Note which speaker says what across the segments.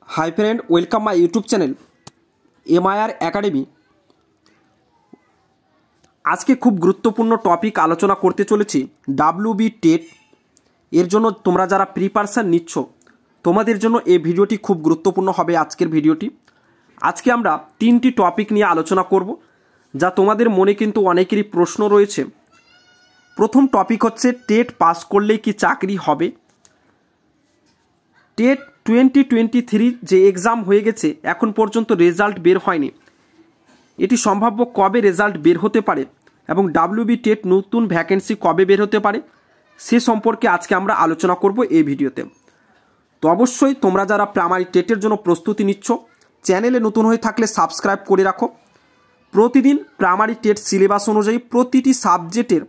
Speaker 1: High friend welcome my YouTube channel MIR academy. आज के खूब गुरुत्वपूर्ण टपिक आलोचना करते चलेছি WB टेट एर जोन्नो तोमरा जारा प्रिपारेशन निচ্ছ তোমাদের জন্য এই ভিডিওটি খুব গুরুত্বপূর্ণ হবে। আজকের ভিডিওটি আজকে আমরা তিনটি টপিক নিয়ে আলোচনা করব যা তোমাদের মনে কিন্তু অনেকেরই প্রশ্ন রয়েছে। প্রথম টপিক হচ্ছে টেট পাস করলেই কি চাকরি হবে। টেট 2023 যে এক্সাম হয়ে গেছে এখন পর্যন্ত রেজাল্ট বের হয়নি। এটি সম্ভাব্য কবে রেজাল্ট বের হতে পারে এবং WB টেট নতুন ভ্যাকেন্সি কবে বের হতে পারে সে সম্পর্কে আজকে আমরা আলোচনা করব এই ভিডিওতে। তো অবশ্যই তোমরা যারা প্রাইমারি টেটের জন্য প্রস্তুতি নিচ্ছ চ্যানেলে নতুন হয়ে থাকলে সাবস্ক্রাইব করে রাখো। প্রতিদিন প্রাইমারি টেট সিলেবাস অনুযায়ী প্রতিটি সাবজেক্টের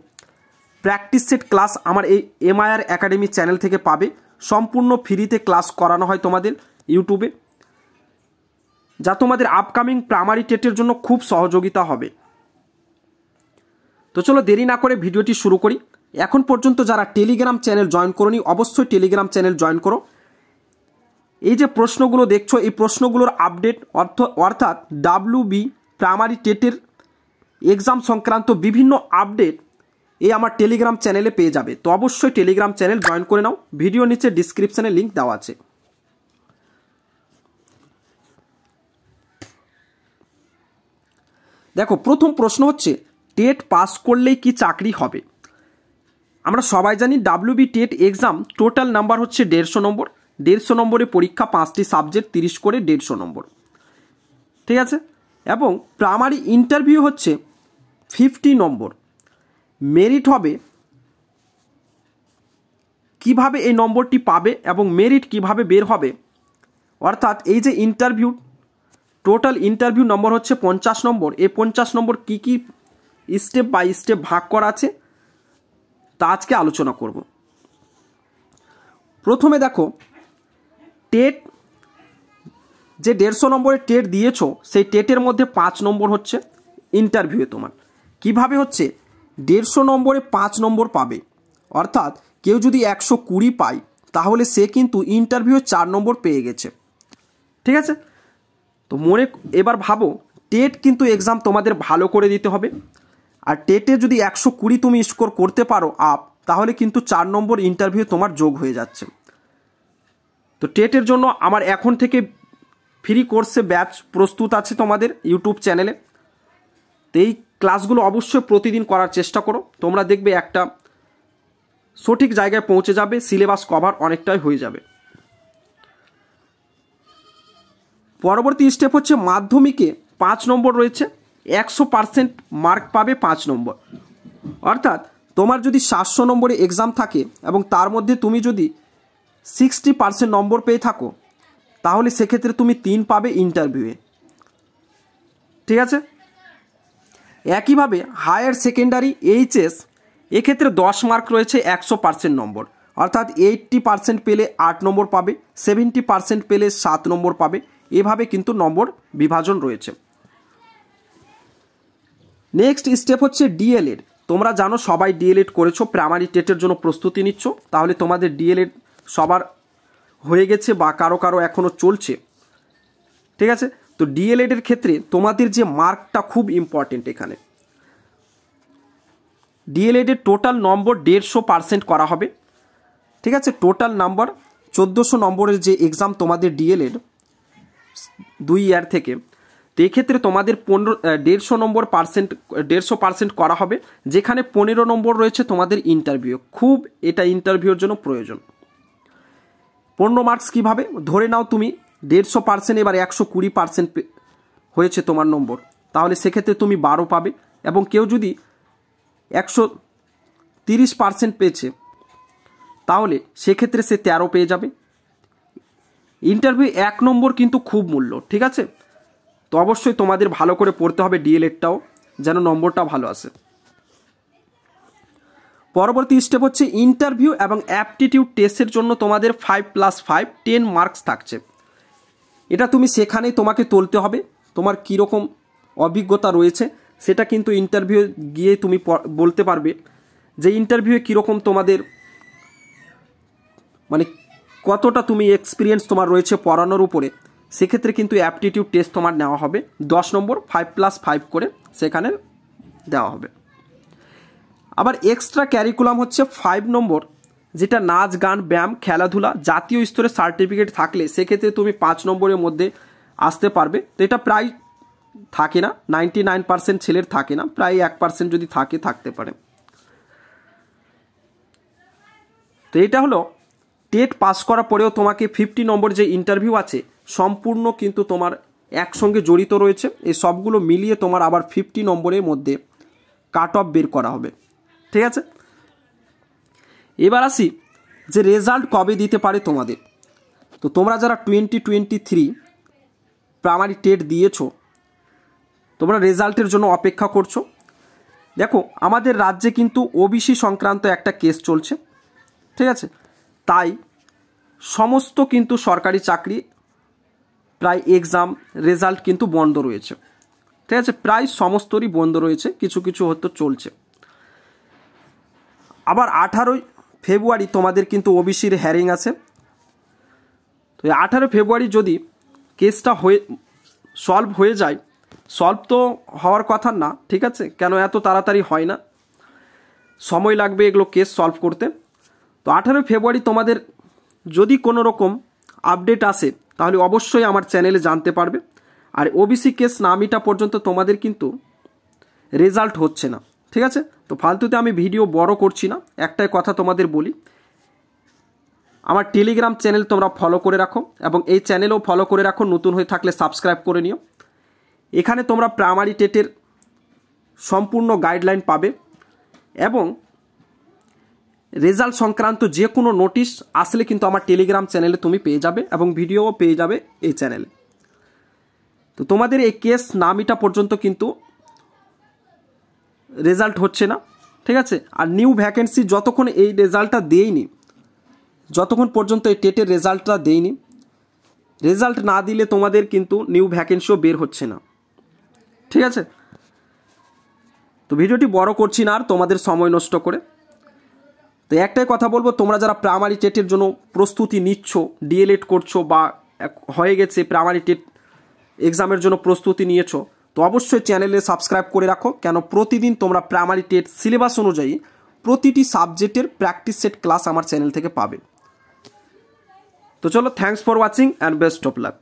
Speaker 1: প্র্যাকটিস সেট ক্লাস আমার এই MIR একাডেমি চ্যানেল থেকে পাবে। সম্পূর্ণ ফ্রিতে ক্লাস করানো হয় তোমাদের ইউটিউবে, যা তোমাদের আপকামিং প্রাইমারি টেটের জন্য খুব সহযোগিতা হবে। তো চলো দেরি না করে ভিডিওটি শুরু করি। এখন পর্যন্ত যারা টেলিগ্রাম চ্যানেল জয়েন করোনি অবশ্যই টেলিগ্রাম চ্যানেল জয়েন করো। এই যে প্রশ্নগুলো দেখছো এই প্রশ্নগুলোর আপডেট অর্থাৎ WB প্রাইমারি টেটের এক্সাম সংক্রান্ত বিভিন্ন আপডেট এই আমার টেলিগ্রাম চ্যানেলে পেয়ে যাবে। তো অবশ্যই টেলিগ্রাম চ্যানেল জয়েন করে নাও, ভিডিও নিচে ডিসক্রিপশনে লিংক দেওয়া আছে। দেখো প্রথম প্রশ্ন হচ্ছে টেট পাস করলেই কি চাকরি হবে। আমরা সবাই জানি WB TET exam total number হচ্ছে 150 নম্বর। 150 নম্বরে পরীক্ষা, 5টি সাবজেক্ট 30 করে 150 নম্বর, ঠিক আছে। এবং প্রাইমারি ইন্টারভিউ হচ্ছে 50 নম্বর। মেরিট হবে কিভাবে এই নম্বরটি পাবে এবং মেরিট কিভাবে বের হবে, অর্থাৎ এই যে ইন্টারভিউ টোটাল ইন্টারভিউ নম্বর হচ্ছে 50 নম্বর। এই 50 নম্বর কি কি স্টেপ বাই স্টেপ ভাগ করা আছে তা আজকে আলোচনা করব। প্রথমে দেখো টেট যে 150 নম্বরের টেট দিয়েছো সেই টেটের মধ্যে 5 নম্বর হচ্ছে ইন্টারভিউয়ে তোমার। কিভাবে হচ্ছে 150 নম্বরে 5 নম্বর পাবে, অর্থাৎ কেউ যদি 120 পায় তাহলে সে কিন্তু ইন্টারভিউ 4 নম্বর পেয়ে গেছে, ঠিক আছে। তো মনে এবার ভাবো টেট কিন্তু এক্সাম তোমাদের ভালো করে দিতে হবে। আর টেটে যদি 120 তুমি স্কোর করতে পারো আপ, তাহলে কিন্তু 4 নম্বর ইন্টারভিউ তোমার যোগ হয়ে যাচ্ছে। তো টেটের জন্য আমার এখন থেকে ফ্রি কোর্সে ব্যাচ প্রস্তুত আছে তোমাদের ইউটিউব চ্যানেলে। তো এই ক্লাসগুলো অবশ্যই প্রতিদিন করার চেষ্টা করো, তোমরা দেখবে একটা সঠিক জায়গায় পৌঁছে যাবে, সিলেবাস কভার অনেকটাই হয়ে যাবে। পরবর্তী স্টেপ হচ্ছে মাধ্যমিকে 5 নম্বর রয়েছে, 100% মার্ক পাবে 5 নম্বর। অর্থাৎ তোমার যদি 700 নম্বরে এক্সাম থাকে এবং তার মধ্যে তুমি যদি 60% নম্বর পেয়ে থাকো তাহলে সেক্ষেত্রে তুমি 3 পাবে ইন্টারভিউয়ে, ঠিক আছে। একইভাবে হায়ার সেকেন্ডারি HS এক্ষেত্রে 10 মার্ক রয়েছে, 100% নম্বর। অর্থাৎ 80% পেলে 8 নম্বর পাবে, 70% পেলে 7 নম্বর পাবে। এভাবে কিন্তু নম্বর বিভাজন রয়েছে। নেক্সট স্টেপ হচ্ছে DLED। তোমরা জানো সবাই DLED করেছো, প্রাইমারি টেটের জন্য প্রস্তুতি নিচ্ছ, তাহলে তোমাদের DLED সবার হয়ে গেছে বা কারো কারো এখনও চলছে, ঠিক আছে। তো DLED এর ক্ষেত্রে তোমাদের যে মার্কটা খুব ইম্পর্টেন্ট। এখানে DLED এর টোটাল নম্বর 150% করা হবে, ঠিক আছে। টোটাল নাম্বার 1400 নম্বরের যে এক্সাম তোমাদের DLED 2 ইয়ার থেকে, তো এক্ষেত্রে তোমাদের 150% করা হবে, যেখানে 15 নম্বর রয়েছে তোমাদের ইন্টারভিউ। খুব এটা ইন্টারভিউর জন্য প্রয়োজন। 15 মার্কস কীভাবে ধরে নাও তুমি 150%, এবার 120% হয়েছে তোমার নম্বর, তাহলে সেক্ষেত্রে তুমি 12 পাবে। এবং কেউ যদি 130% পেয়েছে তাহলে সেক্ষেত্রে সে 13 পেয়ে যাবে। ইন্টারভিউ 1 নম্বর কিন্তু খুব মূল্য, ঠিক আছে। তো অবশ্যই তোমাদের ভালো করে পড়তে হবে DLEDটাও, যেন নম্বরটা ভালো আসে। পরবর্তী স্টেপ হচ্ছে ইন্টারভিউ এবং অ্যাপটিটিউড টেস্টের জন্য তোমাদের 5+5 10 মার্কস থাকছে। এটা তুমি সেখানেই তোমাকে তুলতে হবে, তোমার কীরকম অভিজ্ঞতা রয়েছে সেটা কিন্তু ইন্টারভিউ গিয়ে তুমি বলতে পারবে যে ইন্টারভিউয়ে কীরকম তোমাদের মানে কতটা তুমি এক্সপিরিয়েন্স তোমার রয়েছে পড়ানোর উপরে, সেক্ষেত্রে কিন্তু অ্যাপটিটিউড টেস্ট তোমার নেওয়া হবে 10 নম্বর 5+5 করে সেখানে দেওয়া হবে। আবার এক্সট্রা ক্যারিকুলাম হচ্ছে 5 নম্বর, যেটা নাচ গান ব্যায়াম খেলাধুলা জাতীয় স্তরের সার্টিফিকেট থাকলে সেক্ষেত্রে তুমি 5 নম্বরের মধ্যে আসতে পারবে। তো এটা প্রায় থাকে না, 99% ছেলের থাকে না, প্রায় 1% যদি থাকতে পারে। তো এটা হলো টেট পাস করার পরেও তোমাকে 50 নম্বর যে ইন্টারভিউ আছে সম্পূর্ণ কিন্তু তোমার একসঙ্গে জড়িত রয়েছে। এই সবগুলো মিলিয়ে তোমার আবার 50 নম্বরের মধ্যে কাট অফ বের করা হবে। ঠিক আছে, এবার আসি যে রেজাল্ট কবে দিতে পারে তোমাদের। তো তোমরা যারা 2023 প্রাইমারি টেট দিয়েছো তোমরা রেজাল্টের জন্য অপেক্ষা করছো। দেখো আমাদের রাজ্যে কিন্তু ওবিসি সংক্রান্ত একটা কেস চলছে। ঠিক আছে, তাই সমস্ত কিন্তু সরকারি চাকরি প্রায় এক্সাম রেজাল্ট কিন্তু বন্ধ রয়েছে। ঠিক আছে, প্রায় সমস্তরই বন্ধ রয়েছে, কিছু কিছু হয়তো চলছে। আবার 18 ফেব্রুয়ারি তোমাদের কিন্তু ওবিসির হ্যারিং আছে। তো 18 ফেব্রুয়ারি যদি কেসটা সলভ হয়ে যায়, সলভ তো হওয়ার কথা না, ঠিক আছে, কেন এত তাড়াতাড়ি হয় না, সময় লাগবে এগুলো কেস সলভ করতে। তো 18 ফেব্রুয়ারি তোমাদের যদি কোনো রকম আপডেট আসে তাহলে অবশ্যই আমার চ্যানেলে জানতে পারবে। আর ওবিসি কেস না মিটা পর্যন্ত তোমাদের কিন্তু রেজাল্ট হচ্ছে না। ঠিক আছে, তো ফালতুতে আমি ভিডিও বড় করছি না, একটাই কথা তোমাদের বলি, আমার টেলিগ্রাম চ্যানেল তোমরা ফলো করে রাখো এবং এই চ্যানেলেও ফলো করে রাখো, নতুন হয়ে থাকলে সাবস্ক্রাইব করে নিও। এখানে তোমরা প্রাইমারি টেটের সম্পূর্ণ গাইডলাইন পাবে এবং রেজাল্ট সংক্রান্ত যে কোনো নোটিশ আসলে কিন্তু আমার টেলিগ্রাম চ্যানেলে তুমি পেয়ে যাবে এবং ভিডিওও পেয়ে যাবে এই চ্যানেলে। তো তোমাদের এই কেস না মিটা পর্যন্ত কিন্তু রেজাল্ট হচ্ছে না। ঠিক আছে, আর নিউ ভ্যাকেন্সি যতক্ষণ এই রেজাল্টটা দেয়নি, যতক্ষণ পর্যন্ত এই টেটের রেজাল্টটা দেয়নি, রেজাল্ট না দিলে তোমাদের কিন্তু নিউ ভ্যাকেন্সিও বের হচ্ছে না। ঠিক আছে, তো ভিডিওটি বড় করছি না আর তোমাদের সময় নষ্ট করে। তো একটাই কথা বলবো, তোমরা যারা প্রাইমারি টেটের জন্য প্রস্তুতি নিচ্ছ, ডিএলএড করছো বা হয়ে গেছে প্রাইমারি টেট এক্সামের জন্য প্রস্তুতি নিয়েছো, তো অবশ্যই চ্যানেলে সাবস্ক্রাইব করে রাখো, কেন প্রতিদিন তোমরা প্রাইমারি টেট সিলেবাস অনুযায়ী প্রতিটি সাবজেক্টের প্র্যাকটিস সেট ক্লাস আমার চ্যানেল থেকে পাবে। তো চলো, thanks for watching and best of luck.